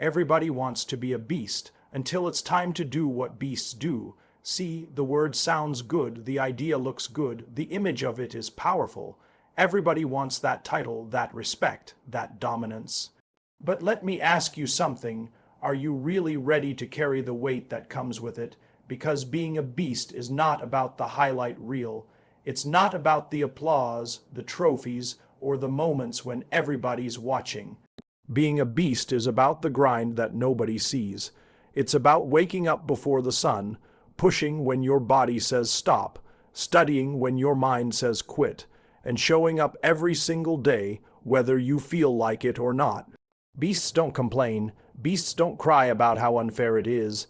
Everybody wants to be a beast until it's time to do what beasts do. See, the word sounds good, the idea looks good, the image of it is powerful. Everybody wants that title, that respect, that dominance. But let me ask you something. Are you really ready to carry the weight that comes with it? Because being a beast is not about the highlight reel. It's not about the applause, the trophies, or the moments when everybody's watching. Being a beast is about the grind that nobody sees. It's about waking up before the sun, pushing when your body says stop, studying when your mind says quit, and showing up every single day, whether you feel like it or not. Beasts don't complain. Beasts don't cry about how unfair it is.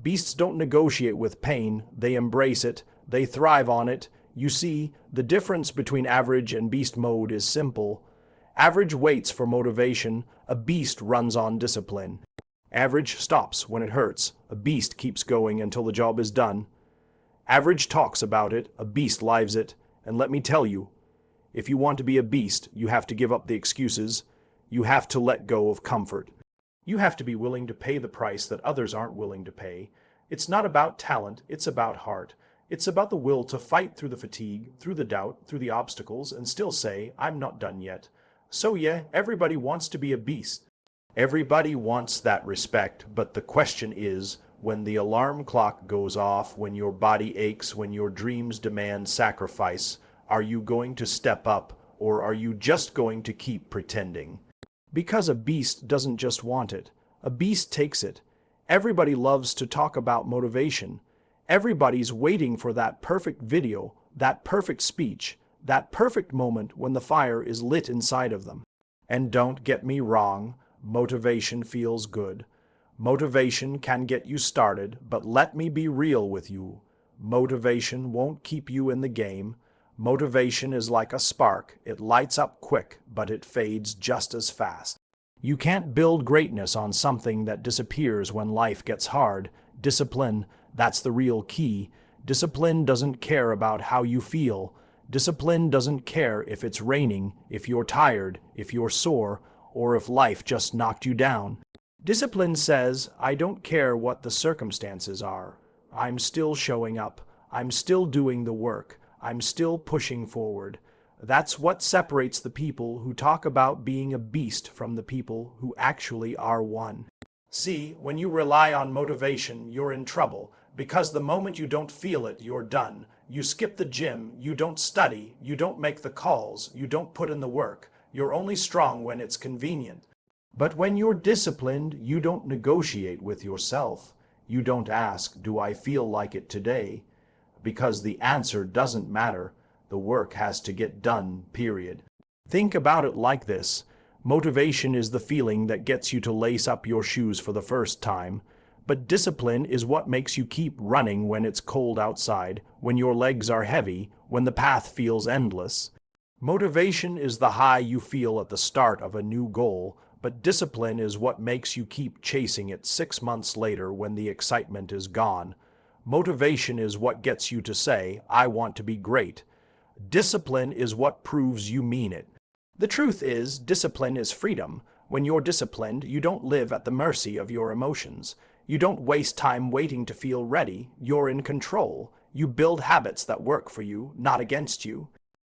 Beasts don't negotiate with pain. They embrace it. They thrive on it. You see, the difference between average and beast mode is simple. Average waits for motivation. A beast runs on discipline. Average stops when it hurts. A beast keeps going until the job is done. Average talks about it. A beast lives it. And let me tell you, if you want to be a beast, you have to give up the excuses. You have to let go of comfort. You have to be willing to pay the price that others aren't willing to pay. It's not about talent, it's about heart. It's about the will to fight through the fatigue, through the doubt, through the obstacles, and still say, I'm not done yet. So yeah, everybody wants to be a beast. Everybody wants that respect, but the question is, when the alarm clock goes off, when your body aches, when your dreams demand sacrifice, are you going to step up, or are you just going to keep pretending? Because a beast doesn't just want it. A beast takes it. Everybody loves to talk about motivation. Everybody's waiting for that perfect video, that perfect speech, that perfect moment when the fire is lit inside of them. And don't get me wrong, motivation feels good. Motivation can get you started, but let me be real with you. Motivation won't keep you in the game. Motivation is like a spark. It lights up quick, but it fades just as fast. You can't build greatness on something that disappears when life gets hard. Discipline, that's the real key. Discipline doesn't care about how you feel. Discipline doesn't care if it's raining, if you're tired, if you're sore, or if life just knocked you down. Discipline says, I don't care what the circumstances are. I'm still showing up. I'm still doing the work. I'm still pushing forward. That's what separates the people who talk about being a beast from the people who actually are one. See, when you rely on motivation, you're in trouble, because the moment you don't feel it, you're done. You skip the gym, you don't study, you don't make the calls, you don't put in the work. You're only strong when it's convenient. But when you're disciplined, you don't negotiate with yourself. You don't ask, do I feel like it today? Because the answer doesn't matter. The work has to get done, period. Think about it like this. Motivation is the feeling that gets you to lace up your shoes for the first time. But discipline is what makes you keep running when it's cold outside, when your legs are heavy, when the path feels endless. Motivation is the high you feel at the start of a new goal, but discipline is what makes you keep chasing it 6 months later when the excitement is gone. Motivation is what gets you to say, I want to be great. Discipline is what proves you mean it. The truth is, discipline is freedom. When you're disciplined, you don't live at the mercy of your emotions. You don't waste time waiting to feel ready. You're in control. You build habits that work for you, not against you.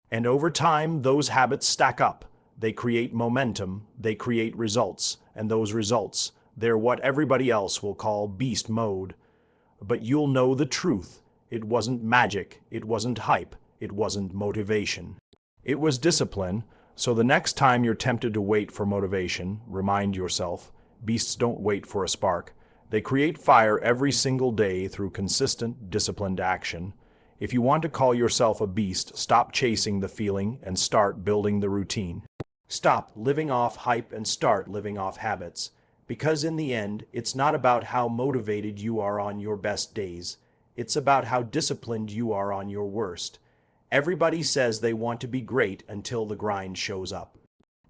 And over time, those habits stack up. They create momentum. They create results. And those results, they're what everybody else will call beast mode. But you'll know the truth. It wasn't magic. It wasn't hype. It wasn't motivation. It was discipline. So the next time you're tempted to wait for motivation, remind yourself, beasts don't wait for a spark. They create fire every single day through consistent, disciplined action. If you want to call yourself a beast, stop chasing the feeling and start building the routine. Stop living off hype and start living off habits. Because in the end, it's not about how motivated you are on your best days. It's about how disciplined you are on your worst. Everybody says they want to be great until the grind shows up.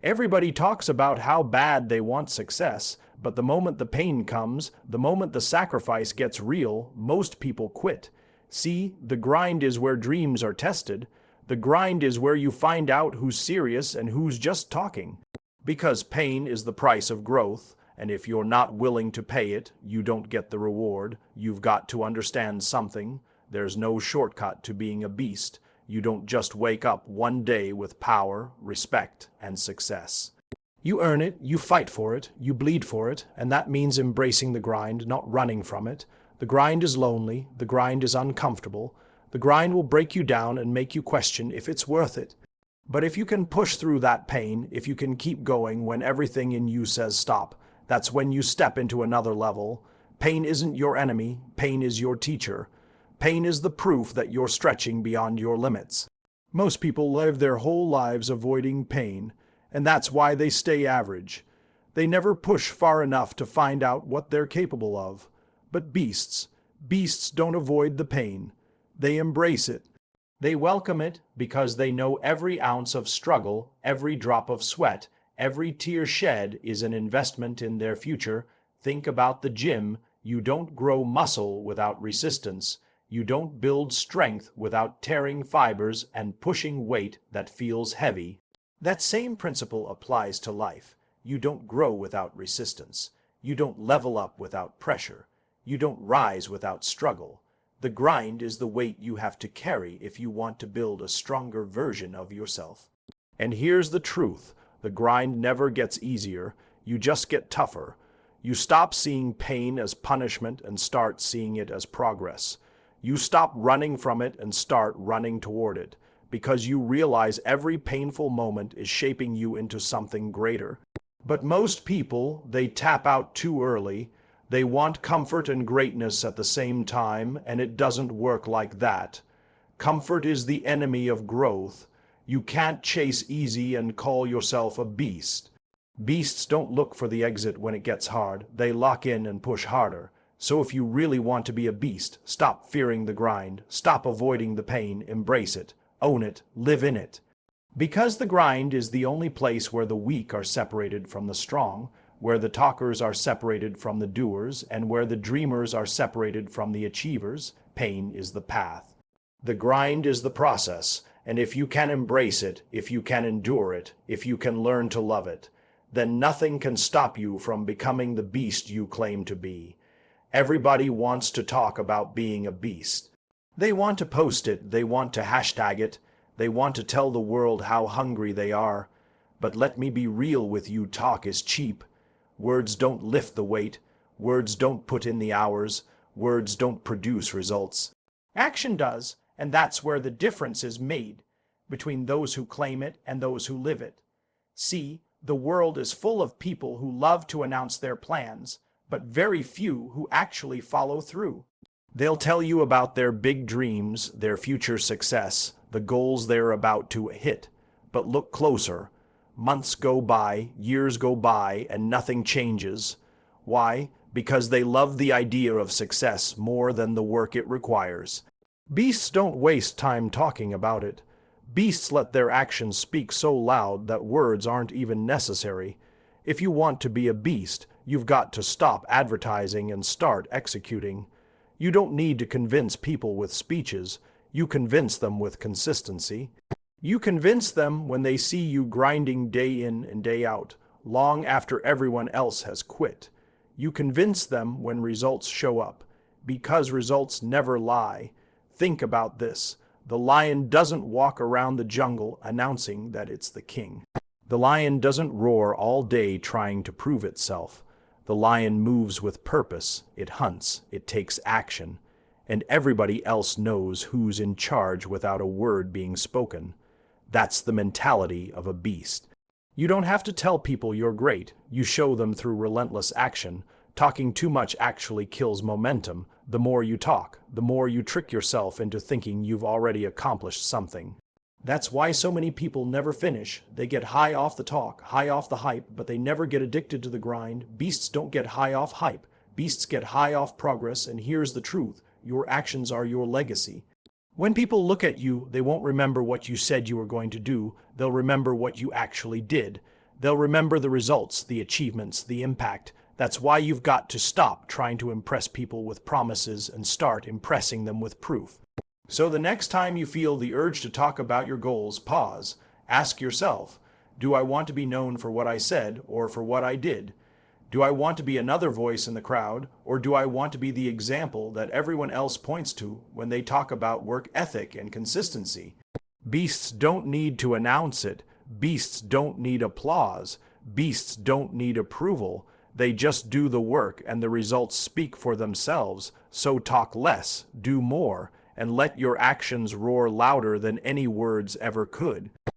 Everybody talks about how bad they want success, but the moment the pain comes, the moment the sacrifice gets real, most people quit. See, the grind is where dreams are tested. The grind is where you find out who's serious and who's just talking. Because pain is the price of growth, And if you're not willing to pay it, you don't get the reward. You've got to understand something. There's no shortcut to being a beast. You don't just wake up one day with power, respect, and success. You earn it, you fight for it, you bleed for it, and that means embracing the grind, not running from it. The grind is lonely, the grind is uncomfortable, the grind will break you down and make you question if it's worth it. But if you can push through that pain, if you can keep going when everything in you says stop, that's when you step into another level. Pain isn't your enemy, pain is your teacher. Pain is the proof that you're stretching beyond your limits. Most people live their whole lives avoiding pain, and that's why they stay average. They never push far enough to find out what they're capable of. But beasts don't avoid the pain. They embrace it. They welcome it because they know every ounce of struggle, every drop of sweat, every tear shed is an investment in their future. Think about the gym. You don't grow muscle without resistance. You don't build strength without tearing fibers and pushing weight that feels heavy. That same principle applies to life. You don't grow without resistance. You don't level up without pressure. You don't rise without struggle. The grind is the weight you have to carry if you want to build a stronger version of yourself. And here's the truth. The grind never gets easier. You just get tougher. You stop seeing pain as punishment and start seeing it as progress. You stop running from it and start running toward it, because you realize every painful moment is shaping you into something greater. But most people, they tap out too early. They want comfort and greatness at the same time, and it doesn't work like that. Comfort is the enemy of growth. You can't chase easy and call yourself a beast. Beasts don't look for the exit when it gets hard. They lock in and push harder. So if you really want to be a beast, stop fearing the grind, stop avoiding the pain, embrace it, own it, live in it. Because the grind is the only place where the weak are separated from the strong, where the talkers are separated from the doers, and where the dreamers are separated from the achievers, pain is the path. The grind is the process, and if you can embrace it, if you can endure it, if you can learn to love it, then nothing can stop you from becoming the beast you claim to be. Everybody wants to talk about being a beast. They want to post it, they want to hashtag it, they want to tell the world how hungry they are. But let me be real with you, talk is cheap. Words don't lift the weight, words don't put in the hours, words don't produce results. Action does, and that's where the difference is made between those who claim it and those who live it. See, the world is full of people who love to announce their plans, but very few who actually follow through. They'll tell you about their big dreams, their future success, the goals they're about to hit. But look closer. Months go by, years go by, and nothing changes. Why? Because they love the idea of success more than the work it requires. Beasts don't waste time talking about it. Beasts let their actions speak so loud that words aren't even necessary. If you want to be a beast, you've got to stop advertising and start executing. You don't need to convince people with speeches. You convince them with consistency. You convince them when they see you grinding day in and day out, long after everyone else has quit. You convince them when results show up, because results never lie. Think about this. The lion doesn't walk around the jungle announcing that it's the king. The lion doesn't roar all day trying to prove itself. The lion moves with purpose, it hunts, it takes action, and everybody else knows who's in charge without a word being spoken. That's the mentality of a beast. You don't have to tell people you're great. You show them through relentless action. Talking too much actually kills momentum. The more you talk, the more you trick yourself into thinking you've already accomplished something. That's why so many people never finish. They get high off the talk, high off the hype, but they never get addicted to the grind. Beasts don't get high off hype. Beasts get high off progress, and here's the truth. Your actions are your legacy. When people look at you, they won't remember what you said you were going to do. They'll remember what you actually did. They'll remember the results, the achievements, the impact. That's why you've got to stop trying to impress people with promises and start impressing them with proof. So the next time you feel the urge to talk about your goals, pause. Ask yourself, do I want to be known for what I said or for what I did? Do I want to be another voice in the crowd, or do I want to be the example that everyone else points to when they talk about work ethic and consistency? Beasts don't need to announce it. Beasts don't need applause. Beasts don't need approval. They just do the work and the results speak for themselves. So talk less, do more, and let your actions roar louder than any words ever could.